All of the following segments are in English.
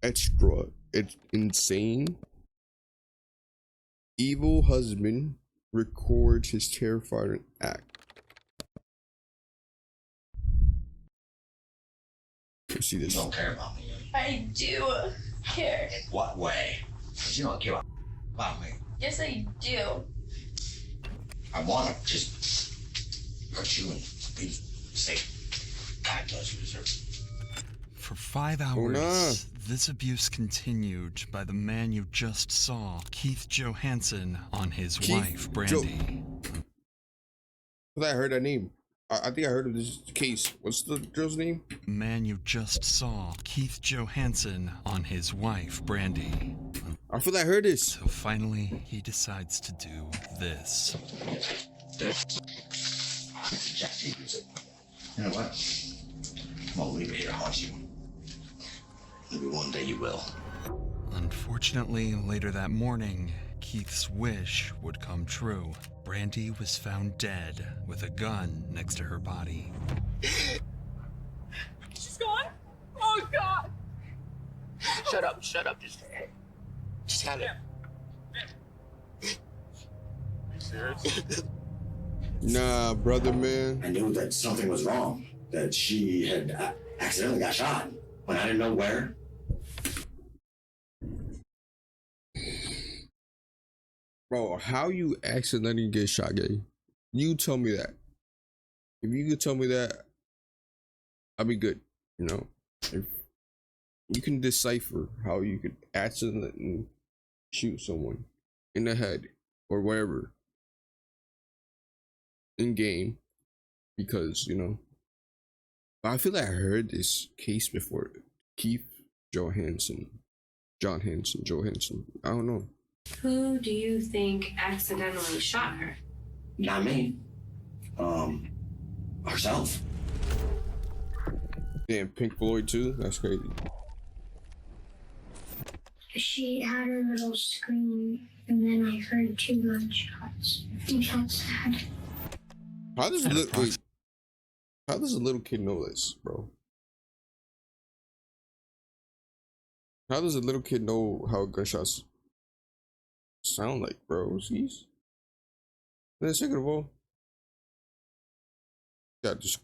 extra. It's insane. Evil husband records his terrifying act. Let's see this. You don't care about me. I do care. In what way? Because you don't care about me. Yes, I do. I want to just hurt you and be safe. God does you deserve it. For 5 hours, this abuse continued by the man you just saw, Keith Johansson, on his wife, Brandy. I heard that name. I think I heard of this case. What's the girl's name? Man you just saw, Keith Johansson, on his wife, Brandy. I feel like I heard this. So finally, he decides to do this. You know what? I'm gonna leave it here, haunt you. Maybe one day you will. Unfortunately, later that morning, Keith's wish would come true. Brandy was found dead with a gun next to her body. She's gone? Oh, God! Shut up, just have it. You serious? Nah, brother, man. I knew that something was wrong, that she had accidentally got shot, but I didn't know where. Bro, how you accidentally get shot, gay? You tell me that. If you could tell me that, I'd be good. You know, if you can decipher how you could accidentally shoot someone in the head or wherever in game, because you know. I feel like I heard this case before. Keith Johansson. I don't know. Who do you think accidentally shot her? Not me. Herself. Damn, Pink Floyd too? That's crazy. She had her little scream, and then I heard 2 gunshots. I think that's sad. How does a little kid know this, bro? How does a little kid know how gunshots sound like, bro? Jeez. Then second of all, yeah, just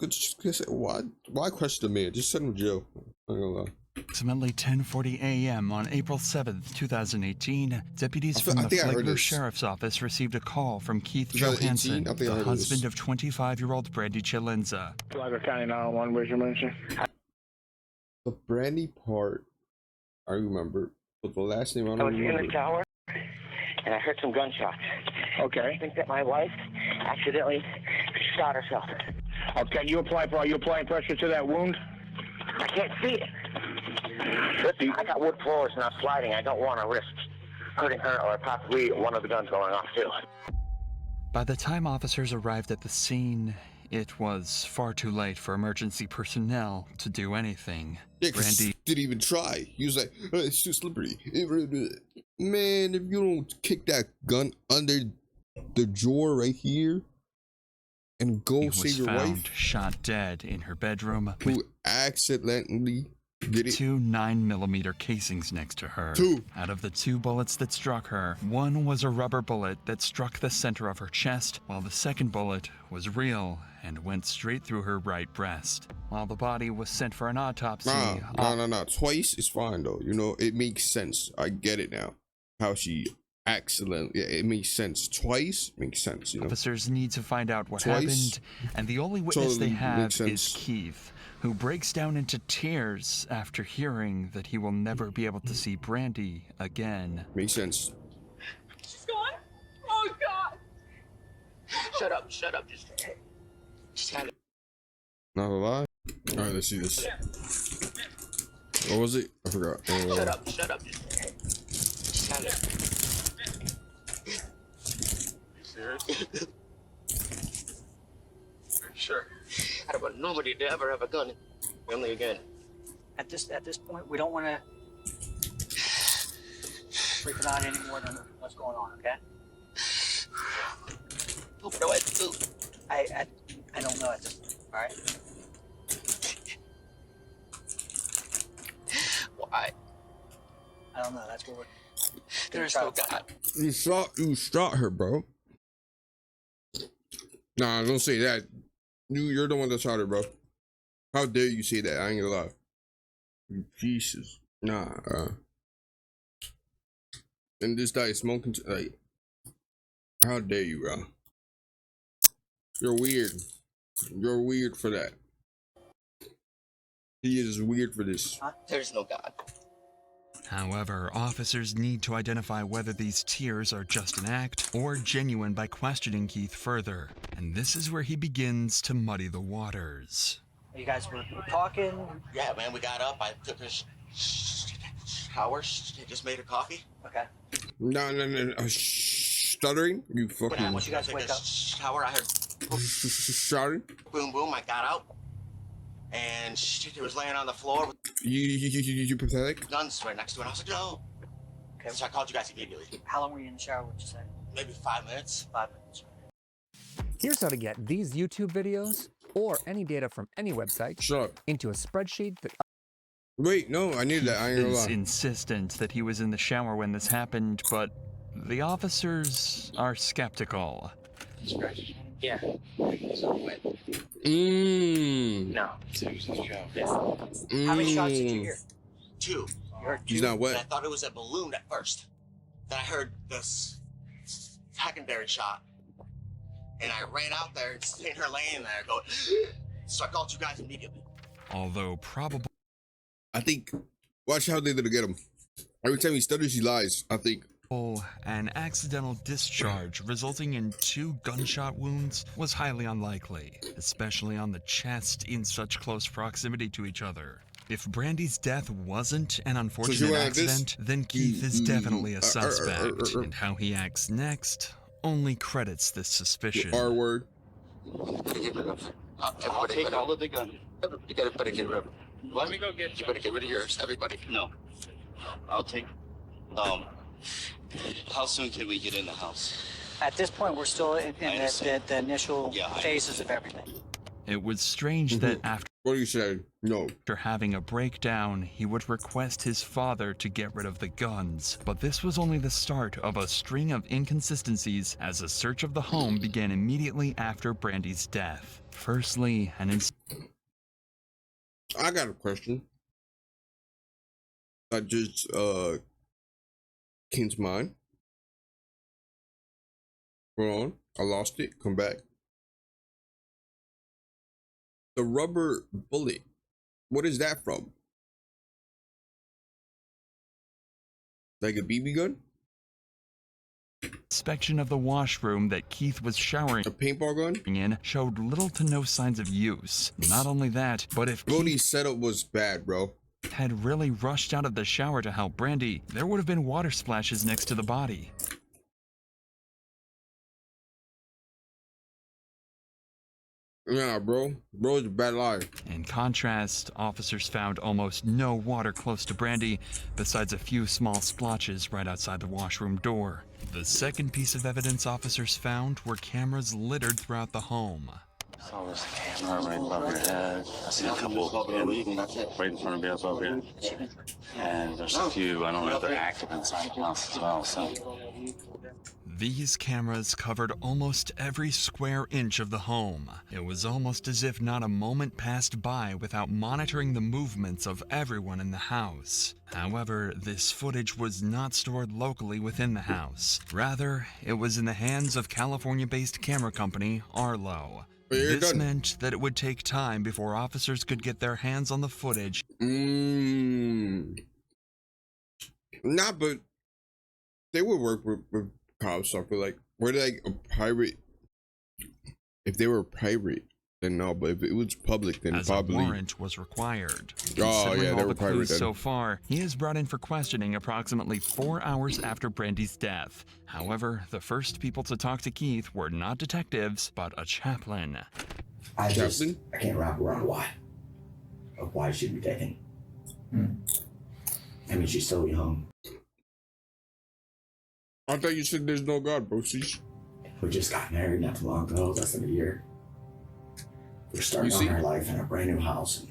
why question the man? Just send him to jail. I'm not gonna lie. Approximately 10:40 a.m. on April 7th, 2018, deputies from the Flagler Sheriff's Office received a call from Keith Johansson, the husband of 25-year-old Brandy Chalenza. Flagler County 911, where's your emergency? The Brandy part, I remember, but the last name I don't remember. I was in the tower, and I heard some gunshots. Okay. I think that my wife accidentally shot herself. Okay, are you applying pressure to that wound? I can't see it. Listen, I got wood floors and I'm sliding. I don't want to risk hurting her or possibly one of the guns going off too. By the time officers arrived at the scene, it was far too late for emergency personnel to do anything. Yeah, Brandy didn't even try. He was like, oh, it's too slippery. Man, if you don't kick that gun under the drawer right here and go save your wife. Shot dead in her bedroom. Who accidentally did it. 2 9mm casings next to her. 2. Out of the 2 bullets that struck her, one was a rubber bullet that struck the center of her chest, while the second bullet was real and went straight through her right breast. While the body was sent for an autopsy. No. Twice is fine though. You know, it makes sense. I get it now. How she accidentally, yeah, it makes sense. Twice makes sense. You know, officers need to find out what happened, and the only witness they have is Keith, who breaks down into tears after hearing that he will never be able to see Brandy again. Makes sense. She's gone? Oh, God! Shut up, just have it. Not a lie. All right, let's see this. What was it? I forgot. Shut up, just have it. Serious? Sure. I don't want nobody to ever have a gun. Only again. At this point, we don't want to freak it out any more than what's going on, okay? What do I do? I don't know at this point, all right? Why? I don't know. That's what we're. There's no God. You shot her, bro. Nah, don't say that. You're the one that shot her, bro. How dare you say that? I ain't gonna lie. Jesus. Nah. And this guy is smoking. Like, how dare you, bro? You're weird. You're weird for that. He is weird for this. There's no God. However, officers need to identify whether these tears are just an act or genuine by questioning Keith further. And this is where he begins to muddy the waters. You guys were talking. Yeah, man, we got up. I took a shower. Just made her coffee. Okay. No. Stuttering? You fucking. Once you guys wake up. Shower, I heard Sorry? boom, boom. I got out. And she was laying on the floor with You pathetic? guns right next to her. And I was like, no. Okay. So I called you guys immediately. How long were you in the shower? Would you say? Maybe 5 minutes. 5 minutes. Here's how to get these YouTube videos or any data from any website into a spreadsheet that. Wait, no, I need that. I ain't gonna He's lie. insistent that he was in the shower when this happened, but the officers are skeptical. Yeah. No. How many shots did you hear? 2. You heard 2? He's not And I wet. thought it was a balloon at first. Then I heard this secondary shot. And I ran out there and seen her laying there going, so I called you guys immediately. Although probably. I think. Watch how they're gonna get him. Every time he stutters, he lies. I think. An accidental discharge resulting in 2 gunshot wounds was highly unlikely, especially on the chest in such close proximity to each other. If Brandy's death wasn't an unfortunate accident, then Keith is definitely a suspect, and how he acts next only credits this suspicion. R word. I'll take all of the gun. You better get rid of it. Let me go get you. Better get rid of yours, everybody. No. I'll take. How soon can we get in the house? At this point, we're still in the initial phases of everything. It was strange that What do you say? No. after having a breakdown, he would request his father to get rid of the guns. But this was only the start of a string of inconsistencies as a search of the home began immediately after Brandy's death. Firstly, I got a question. That just came to mind. Hold on. I lost it. Come back. The rubber bullet. What is that from? Like a BB gun? inspection of the washroom that Keith was showering in showed little to no signs of use. Not only that, but if Brody's setup was bad, bro. Had really rushed out of the shower to help Brandy, there would have been water splashes next to the body. Yeah, bro. Bro's a bad liar. In contrast, officers found almost no water close to Brandy, besides a few small splotches right outside the washroom door. The second piece of evidence officers found were cameras littered throughout the home. So there's a camera right above your head. I see a couple right in front of you above here. And there's a few, I don't know if they're active inside the house as well, so. These cameras covered almost every square inch of the home. It was almost as if not a moment passed by without monitoring the movements of everyone in the house. However, this footage was not stored locally within the house. Rather, it was in the hands of California-based camera company Arlo. This meant that it would take time before officers could get their hands on the footage. Nah, but they would work with cops. I feel like, were they like a pirate? If they were a pirate, then no. But if it was public, then as probably. A warrant was required. Oh yeah, they all were the clues pirate. So far, he is brought in for questioning approximately 4 hours after Brandy's death. However, the first people to talk to Keith were not detectives, but a chaplain. I can't wrap around why she'd be taken. I mean, she's so young. I thought you said there's no God, bro. Sheesh. We just got married not too long ago, less than a year. We're starting on our life in a brand new house.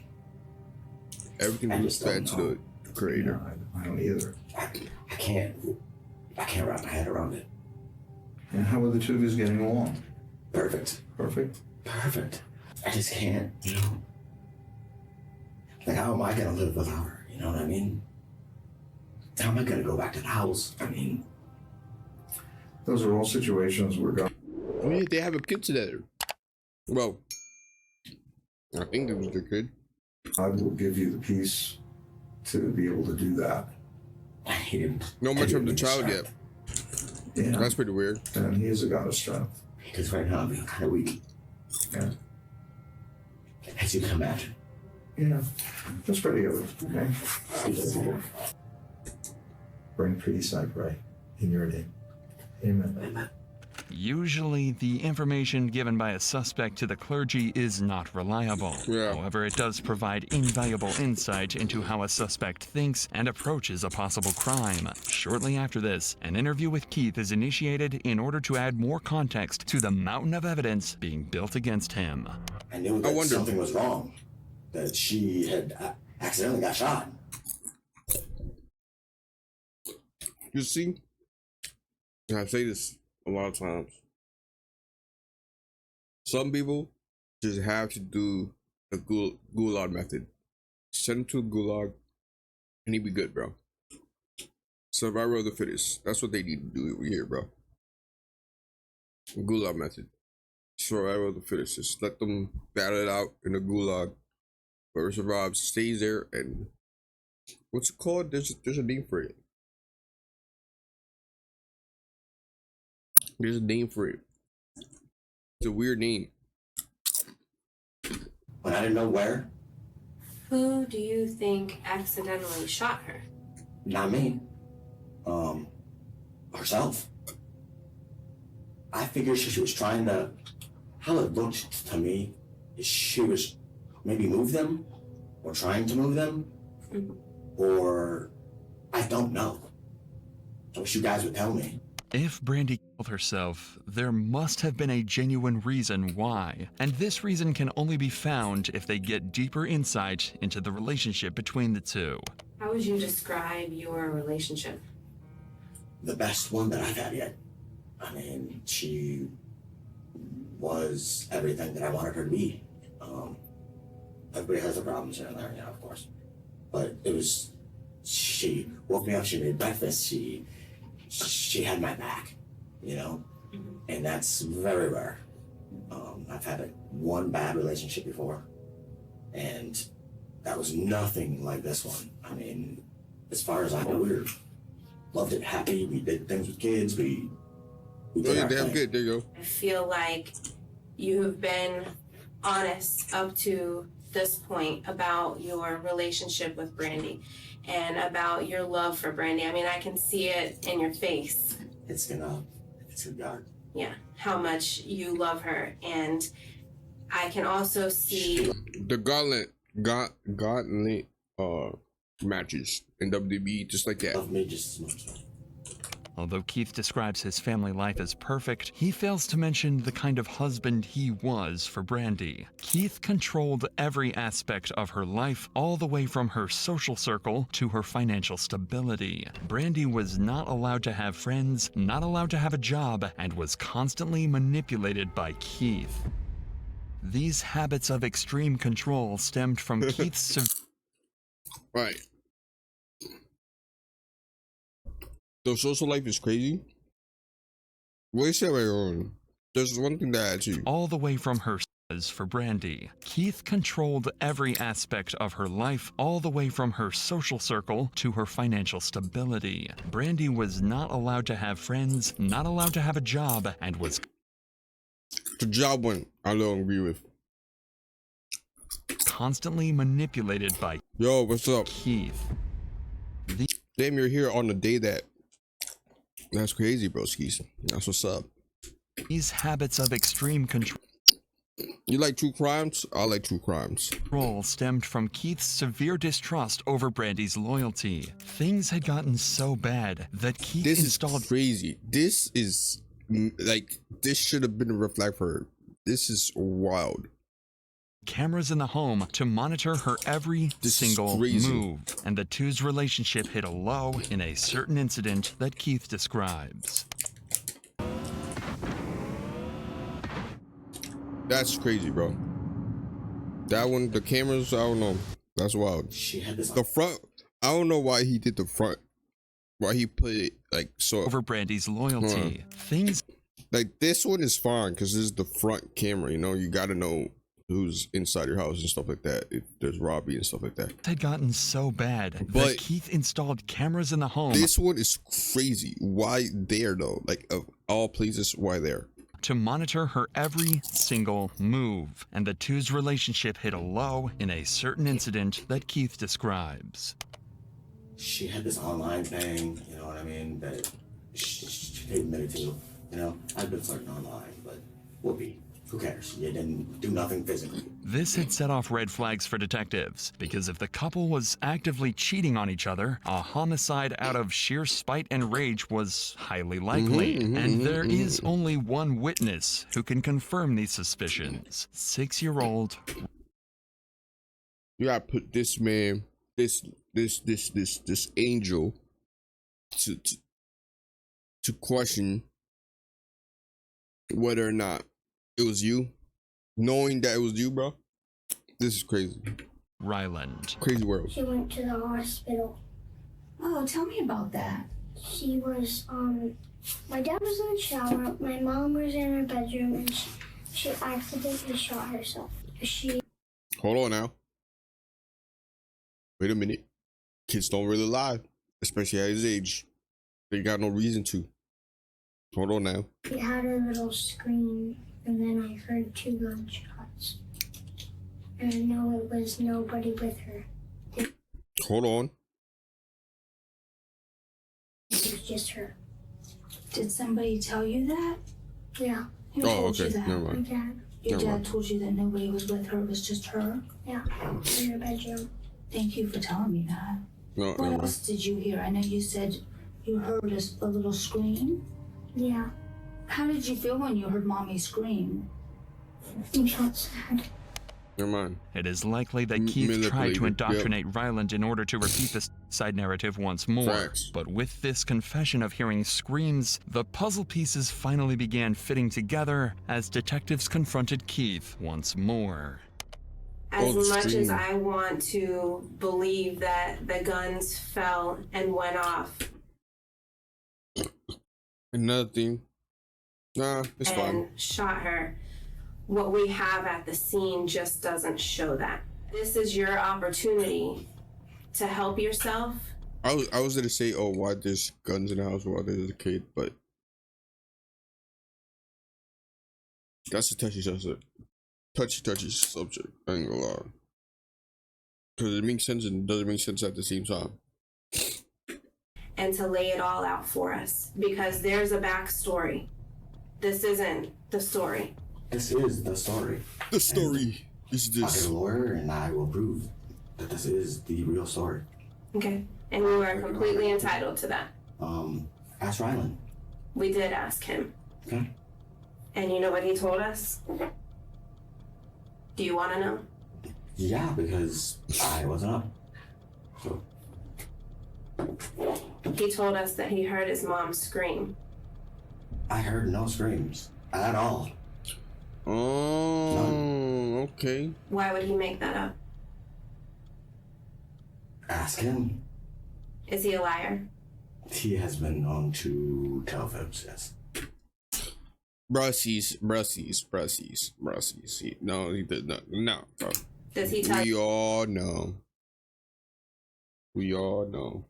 Everything was bad to do it. creator. I don't either. I can't wrap my head around it. And how are the two of you getting along? Perfect. Perfect? Perfect. I just can't, you know. Like, how am I gonna live without her? You know what I mean? How am I gonna go back to the house? I mean, those are all situations we're going. I mean, they have a kid together. Well, I think it was their kid. I will give you the peace to be able to do that. He didn't. No much of the child yet. Yeah. That's pretty weird. And he is a god of strength. Because right now I'm feeling kind of weak. Yeah. As you can imagine. Yeah. Just ready over. Okay. Bring peace, I pray. In your name. Amen. Amen. Usually, the information given by a suspect to the clergy is not reliable. However, it does provide invaluable insight into how a suspect thinks and approaches a possible crime. Shortly after this, an interview with Keith is initiated in order to add more context to the mountain of evidence being built against him. I knew that something was wrong. That she had accidentally got shot. You see, and I say this a lot of times. Some people just have to do the gulag method. Send him to a gulag, and he'd be good, bro. Survival of the fittest. That's what they need to do here, bro. Gulag method. Survival of the fittest. Just let them battle it out in the gulag. Whoever survives stays there, and what's it called? There's a name for it. There's a name for it. It's a weird name. When I didn't know where. Who do you think accidentally shot her? Not me. Herself. I figured she was trying to. How it looked to me is she was maybe move them, or trying to move them, or I don't know. I wish you guys would tell me. If Brandy killed herself, there must have been a genuine reason why, and this reason can only be found if they get deeper insight into the relationship between the two. How would you describe your relationship? The best one that I've had yet. I mean, she was everything that I wanted her to be. Everybody has their problems here and there, yeah, of course. But it was, she woke me up, she made breakfast, she had my back, you know? And that's very rare. I've had one bad relationship before, and that was nothing like this one. I mean, as far as I know, we loved it, happy, we did things with kids, we did our damn thing. good, there you go. I feel like you have been honest up to this point about your relationship with Brandy and about your love for Brandy. I mean, I can see it in your face. It's gonna God. Yeah, how much you love her. And I can also see the gauntlet matches in WWE, just like that. Love me just as much. Although Keith describes his family life as perfect, he fails to mention the kind of husband he was for Brandy. Keith controlled every aspect of her life, all the way from her social circle to her financial stability. Brandy was not allowed to have friends, not allowed to have a job, and was constantly manipulated by Keith. These habits of extreme control stemmed from Keith's Right. The social life is crazy. Wait, say right on. There's one thing that I actually. All the way from her for Brandy. Keith controlled every aspect of her life, all the way from her social circle to her financial stability. Brandy was not allowed to have friends, not allowed to have a job, and was the job one I don't agree with. Constantly manipulated by what's up, Keith. Damn, you're here on the day that. That's crazy, broskies. That's what's up. These habits of extreme control. You like true crimes? I like true crimes. Control stemmed from Keith's severe distrust over Brandy's loyalty. Things had gotten so bad that Keith installed. Is crazy. This is like this should have been a red flag for her. This is wild. cameras in the home to monitor her every single move, and the two's relationship hit a low in a certain incident that Keith describes. That's crazy, bro. That one, the cameras, I don't know. That's wild. She had this. The front, I don't know why he did the front. Why he put it like so. Over Brandy's loyalty, things like this one is fine because this is the front camera. You know, you got to know who's inside your house and stuff like that. If there's Robbie and stuff like that. Had gotten so bad But that Keith installed cameras in the home. This one is crazy. Why there though? Like of all places, why there? To monitor her every single move, and the two's relationship hit a low in a certain incident that Keith describes. She had this online thing, you know what I mean, that she admitted to. You know, I've been flirting online, but whoopee. Who cares? You didn't do nothing physically. This had set off red flags for detectives, because if the couple was actively cheating on each other, a homicide out of sheer spite and rage was highly likely. And there is only one witness who can confirm these suspicions. 6-year-old. You gotta put this man, this angel to question whether or not it was you, knowing that it was you, bro. This is crazy. Ryland. Crazy world. She went to the hospital. Oh, tell me about that. She was, my dad was in the shower, my mom was in her bedroom, and she accidentally shot herself. Hold on now. Wait a minute. Kids don't really lie, especially at his age. They got no reason to. Hold on now. She had a little scream, and then I heard 2 gunshots. And I know it was nobody with her. Hold on. It was just her. Did somebody tell you that? Yeah. Who told okay. you that? Never My mind. dad. Your Never dad mind. told you that nobody was with her, it was just her? Yeah. In her bedroom. Thank you for telling me that. No, What never else did you hear? I know you said you heard a little scream. Yeah. How did you feel when you heard Mommy scream? I felt sad. Never mind. It is likely that Keith tried to Manipulated, indoctrinate Ryland in order to repeat the side narrative once more. Facts. But with this confession of hearing screams, the puzzle pieces finally began fitting together as detectives confronted Keith once more. As much as scream. I want to believe that the guns fell and went off Another thing. Nah, it's and fine. shot her, what we have at the scene just doesn't show that. This is your opportunity to help yourself. I was gonna say, oh, why there's guns in the house while there's a kid, but that's a touchy subject. Touchy subject. I ain't gonna lie. Because it makes sense and doesn't make sense at the same time. And to lay it all out for us, because there's a backstory. This isn't the story. This is the story. The story is I'm this. a lawyer, and I will prove that this is the real story. Okay. And you are completely entitled to that. Ask Ryland. We did ask him. Okay. And you know what he told us? Do you want to know? Yeah, because I wasn't up. So. He told us that he heard his mom scream. I heard no screams at all. Oh, okay. Why would he make that up? Ask him. Is he a liar? He has been known to tell fibs, yes. Brussies. No, he did not. No, bro. Does he tell We all know. We all know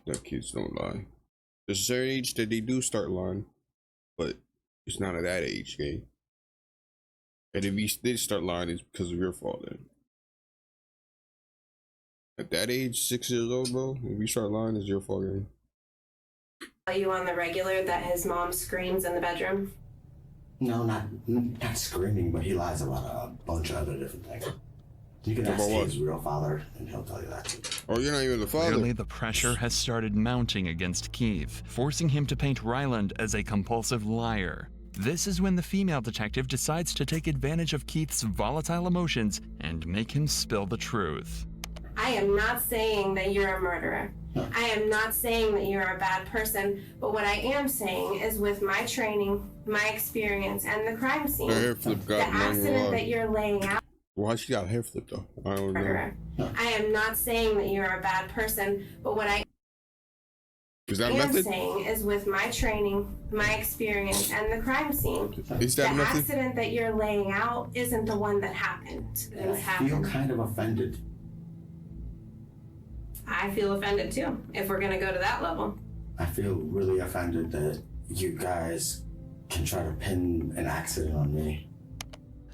that kids don't lie. There's a certain age that they do start lying, but it's not at that age, okay? And if you did start lying, it's because of your fault then. At that age, 6 years old, bro, if you start lying, it's your fault, okay? you on the regular that his mom screams in the bedroom? No, not screaming, but he lies about a bunch of other different things. You can ask his real father, and he'll tell you that too. Oh, you're not even the father. Clearly, the pressure has started mounting against Keith, forcing him to paint Ryland as a compulsive liar. This is when the female detective decides to take advantage of Keith's volatile emotions and make him spill the truth. I am not saying that you're a murderer. I am not saying that you're a bad person, but what I am saying is with my training, my experience, and the crime scene, Her hair flip the got accident that you're laying out. Why she got hair flip though? I don't know. I am not saying that you're a bad person, but what I Is that am method? saying is with my training, my experience, and the crime scene, Is that the method? accident that you're laying out isn't the one that happened. And I feel kind of offended. I feel offended too, if we're gonna go to that level. I feel really offended that you guys can try to pin an accident on me.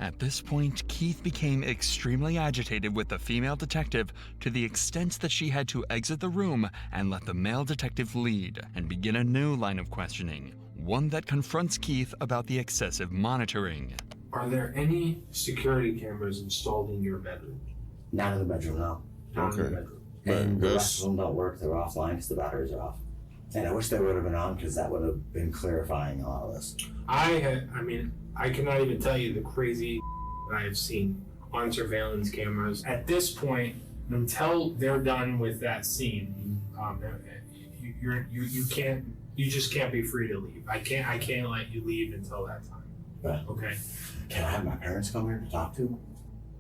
At this point, Keith became extremely agitated with the female detective to the extent that she had to exit the room and let the male detective lead and begin a new line of questioning, one that confronts Keith about the excessive monitoring. Are there any security cameras installed in your bedroom? Not in the bedroom, no. Not in the bedroom. And the rest of them don't work, they're offline because the batteries are off. And I wish they would have been on because that would have been clarifying a lot of this. I mean, I cannot even tell you the crazy that I have seen on surveillance cameras. At this point, until they're done with that scene, you just can't be free to leave. I can't let you leave until that time. Right. Okay. Can I have my parents come here to talk to them?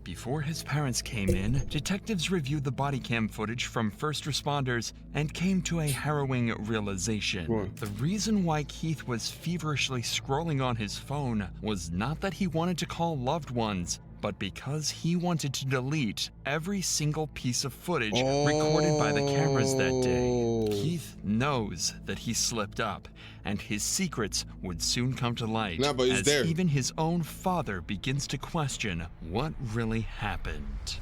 Before his parents came in, detectives reviewed the body cam footage from first responders and came to a harrowing realization. What? The reason why Keith was feverishly scrolling on his phone was not that he wanted to call loved ones, but because he wanted to delete every single piece of footage recorded by the cameras that day. Keith knows that he slipped up, and his secrets would soon come to light, Nah, but it's as there. even his own father begins to question what really happened.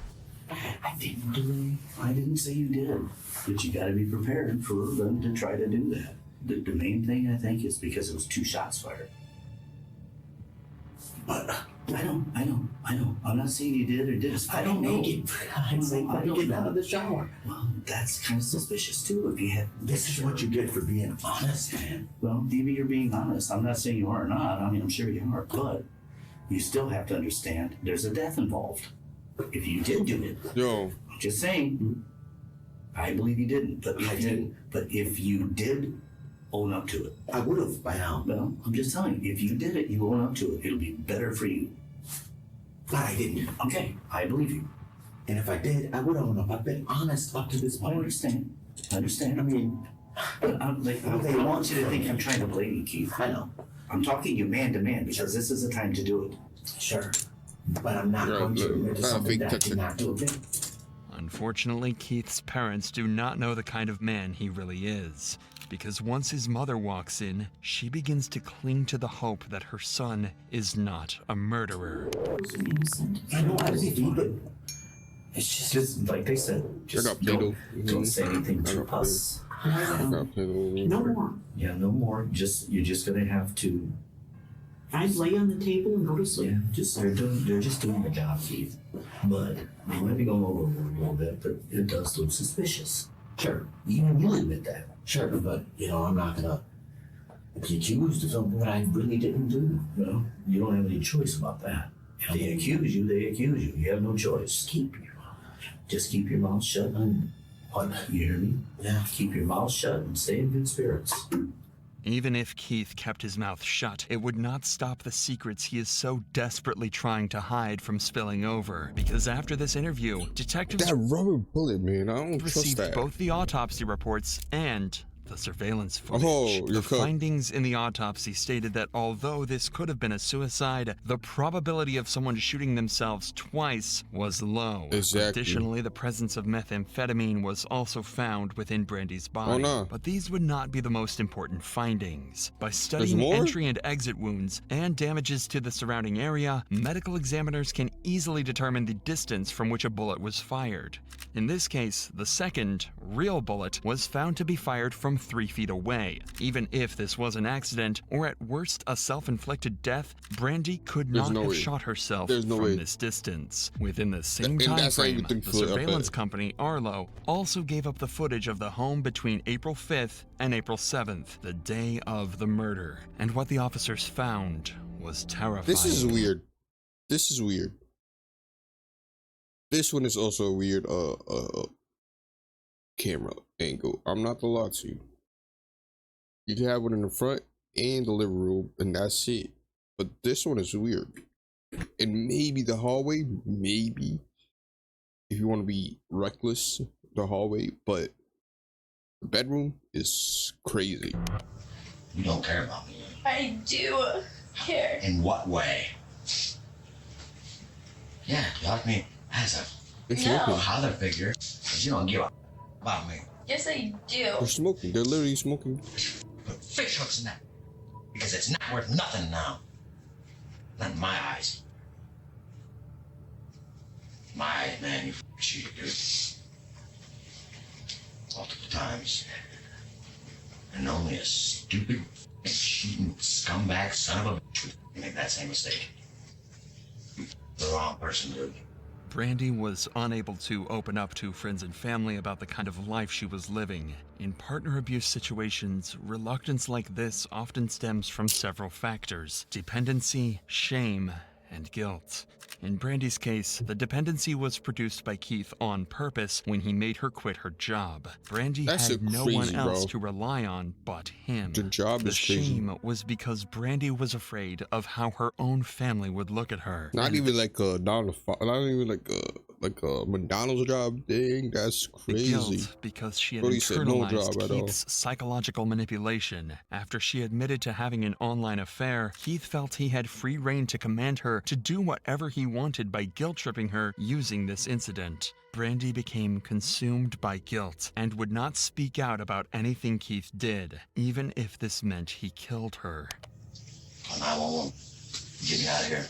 I didn't say you did, but you got to be prepared for them to try to do that. The main thing, I think, is because it was 2 shots fired. But I know. I'm not saying you did or didn't. I don't know. I'm getting out of the shower. Well, that's kind of suspicious too. If you had, This is what you get for being honest, man. well, maybe you're being honest. I'm not saying you are or not. I mean, I'm sure you are, but you still have to understand there's a death involved. If you did do it, Yo, I'm just saying. I believe you didn't, but if you did own up to it, I would have by now. well, I'm just telling you, if you did it, you own up to it. It'll be better for you. But I didn't. Okay, I believe you. And if I did, I would own up. I've been honest up to this I point. understand. I understand. I mean, But I want you to think I'm trying to blame you, Keith. I know. I'm talking you man to man because this is the time to do it. Sure. But I'm not Right, going to look, admit to I something think that I that's did it. not do. Okay? Unfortunately, Keith's parents do not know the kind of man he really is, because once his mother walks in, she begins to cling to the hope that her son is not a murderer. I know I believe you, but It's just like they said, just up, Plato. don't say anything to up, us. no more. Yeah, no more. You're just gonna have to. I lay on the table and go to sleep. Yeah, they're just doing the job, Keith. But they might be going over a little bit, but it does look suspicious. Sure. Even you admit that. Sure, but I'm not gonna be accused of something that I really didn't do. Well, you don't have any choice about that. If they accuse you, they accuse you. You have no choice. Just keep your mouth shut and what? You hear me? Yeah. Keep your mouth shut and stay in good spirits. Even if Keith kept his mouth shut, it would not stop the secrets he is so desperately trying to hide from spilling over. Because after this interview, detectives that rubber bullet, man. I don't trust received that. both the autopsy reports and the surveillance footage. Oh, the you're cooked. findings in the autopsy stated that although this could have been a suicide, the probability of someone shooting themselves twice was low. Exactly. Additionally, the presence of methamphetamine was also found within Brandy's body. Oh, no. But these would not be the most important findings. By studying more? entry and exit wounds and damages to the surrounding area, medical examiners can easily determine the distance from which a bullet was fired. In this case, the second, real bullet was found to be fired from from 3 feet away. Even if this was an accident, or at worst a self-inflicted death, Brandy could not have shot herself from this distance. Within the same time frame, the surveillance company, Arlo, also gave up the footage of the home between April 5th and April 7th, the day of the murder. And what the officers found was terrifying. This is weird. This is weird. This one is also a weird camera angle. I'm not gonna lie to you. You can have one in the front and the living room, and that's it. But this one is weird. And maybe the hallway, maybe, if you want to be reckless, the hallway, but the bedroom is crazy. You don't care about me. I do care. In what way? Yeah, you like me as a father figure, but you don't give a about me. Yes, I do. They're smoking. They're literally smoking. Put fish hooks in that, because it's not worth nothing now. Not in my eyes. My eyes, man, you cheated, dude. Multiple times. And only a stupid, cheating scumbag son of a bitch would make that same mistake. The wrong person, dude. Brandy was unable to open up to friends and family about the kind of life she was living. In partner abuse situations, reluctance like this often stems from several factors: dependency, shame, and guilt. In Brandy's case, the dependency was produced by Keith on purpose when he made her quit her job. Brandy had no one else to rely on but him. The job is crazy. The shame was because Brandy was afraid of how her own family would look at her. Not even like a not even like a McDonald's job. Dang, that's crazy. The guilt because she had internalized Keith's psychological manipulation. After she admitted to having an online affair, Keith felt he had free rein to command her to do whatever he wanted by guilt-tripping her using this incident. Brandy became consumed by guilt and would not speak out about anything Keith did, even if this meant he killed her. Call 911. Get me out of here.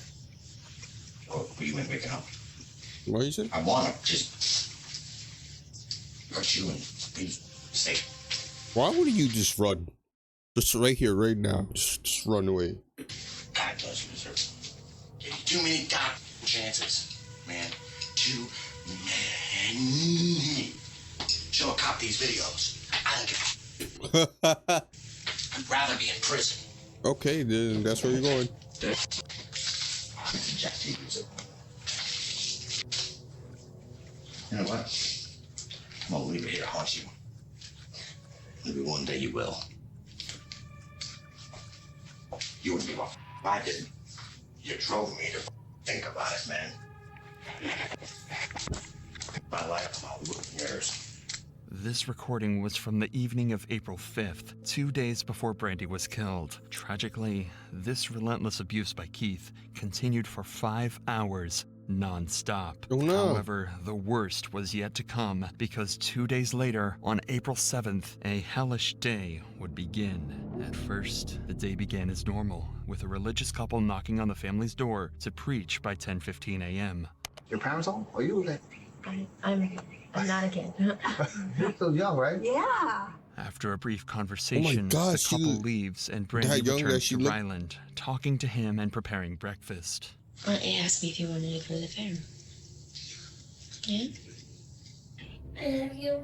Or you ain't waking up. What you said? I want to just hurt you and be safe. Why wouldn't you just run? Just right here, right now. Just run away. God bless you, deserve it. Gave you too many chances, man. Too many. Show a cop these videos. I don't give a I'd rather be in prison. Okay, then that's where you're going. Jack Stevens. You know what? I'm gonna leave it here to haunt you. Maybe one day you will. You wouldn't give a I didn't. You drove me to think about it, man. My life, my yours. This recording was from the evening of April 5th, 2 days before Brandy was killed. Tragically, this relentless abuse by Keith continued for 5 hours, non-stop. Oh, no. However, the worst was yet to come, because 2 days later, on April 7th, a hellish day would begin. At first, the day began as normal, with a religious couple knocking on the family's door to preach by 10:15 a.m. Your parents home? Are you okay? I'm not a kid. You're still young, right? Yeah. After a brief conversation, God, the couple leaves and Brandy that young returns that to Ryland, talking to him and preparing breakfast. He asked me if you wanted to go to the fair. Yeah? I love you.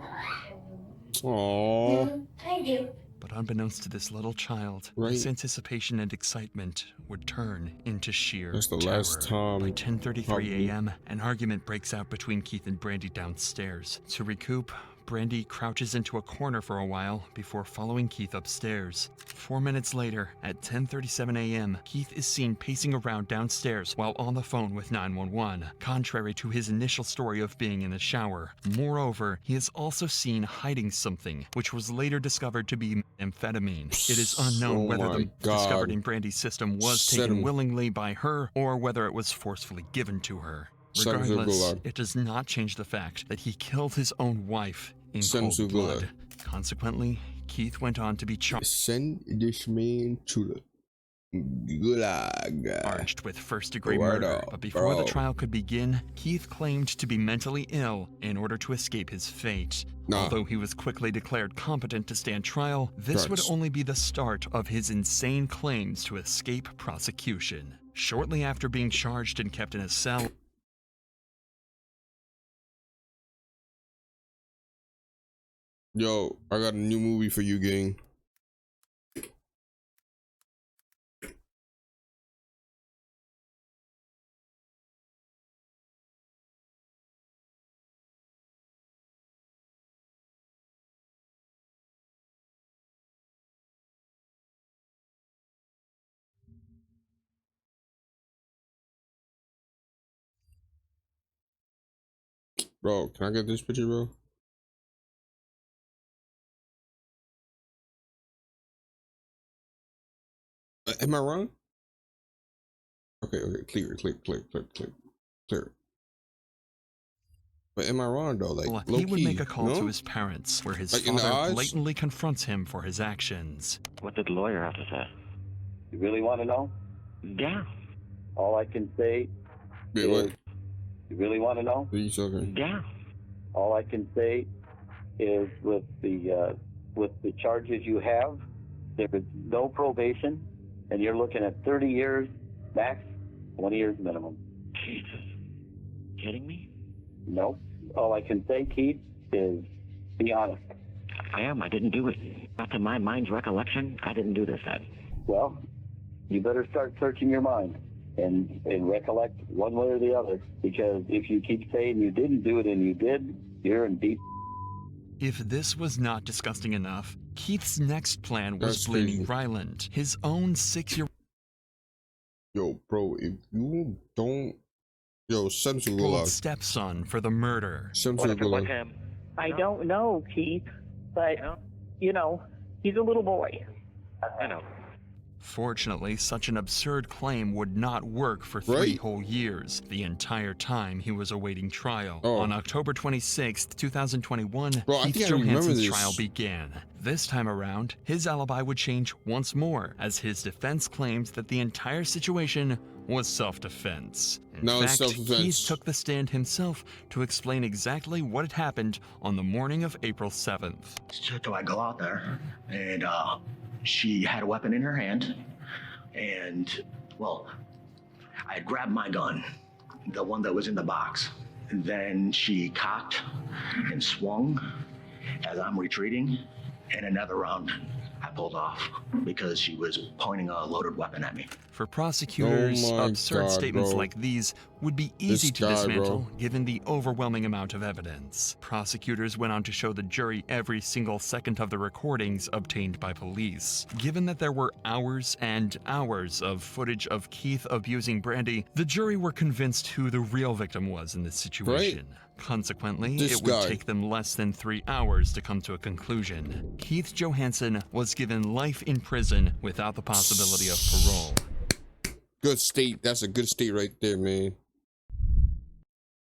Aww. I do. But unbeknownst to this little child, his anticipation and excitement would turn into sheer That's the terror. last time. By 10:33 a.m., an argument breaks out between Keith and Brandy downstairs. To recoup, Brandy crouches into a corner for a while before following Keith upstairs. 4 minutes later, at 10:37 a.m., Keith is seen pacing around downstairs while on the phone with 911, contrary to his initial story of being in the shower. Moreover, he is also seen hiding something, which was later discovered to be amphetamine. It is unknown whether the discovered in Brandy's system was taken willingly by her or whether it was forcefully given to her. Regardless, it does not change the fact that he killed his own wife in cold blood. Consequently, Keith went on to be charged. Send this man to the Charged with first-degree murder, but before the trial could begin, Keith claimed to be mentally ill in order to escape his fate. Although he was quickly declared competent to stand trial, this would only be the start of his insane claims to escape prosecution. Shortly after being charged and kept in a cell, Yo, I got a new movie for you, gang. Bro, can I get this picture, bro? Am I wrong? Okay, clear. But am I wrong though? Like, he would make a call to his parents, where his father blatantly confronts him for his actions. What did the lawyer have to say? You really want to know? Yeah. All I can say Wait, is, what? you really want to know? Are you talking? Yeah. All I can say is with the charges you have, there is no probation, and you're looking at 30 years max, 20 years minimum. Jesus. Kidding me? No. All I can say, Keith, is be honest. I am. I didn't do it. Not to my mind's recollection, I didn't do this, Ed. Well, you better start searching your mind and recollect one way or the other, because if you keep saying you didn't do it and you did, you're in deep. If this was not disgusting enough, Keith's next plan was blaming Ryland, his own 6-year-old. Yo, bro, if you don't, send to Gulag. Stepson for the murder. Send to Gulag. I don't know, Keith, but you know, he's a little boy. I know. Fortunately, such an absurd claim would not work for 3 whole years, the entire time he was awaiting trial. On October 26, 2021, Keith Johansson's trial began. This time around, his alibi would change once more, as his defense claimed that the entire situation was self-defense. In fact, Keith took the stand himself to explain exactly what had happened on the morning of April 7th. So I go out there, and she had a weapon in her hand, and, well, I had grabbed my gun, the one that was in the box. And then she cocked and swung as I'm retreating, and another round I pulled off because she was pointing a loaded weapon at me. For prosecutors, absurd statements like these would be easy to dismantle given the overwhelming amount of evidence. Prosecutors went on to show the jury every single second of the recordings obtained by police. Given that there were hours and hours of footage of Keith abusing Brandy, the jury were convinced who the real victim was in this situation. Consequently, it would take them less than 3 hours to come to a conclusion. Keith Johansson was given life in prison without the possibility of parole. Good state. That's a good state right there, man.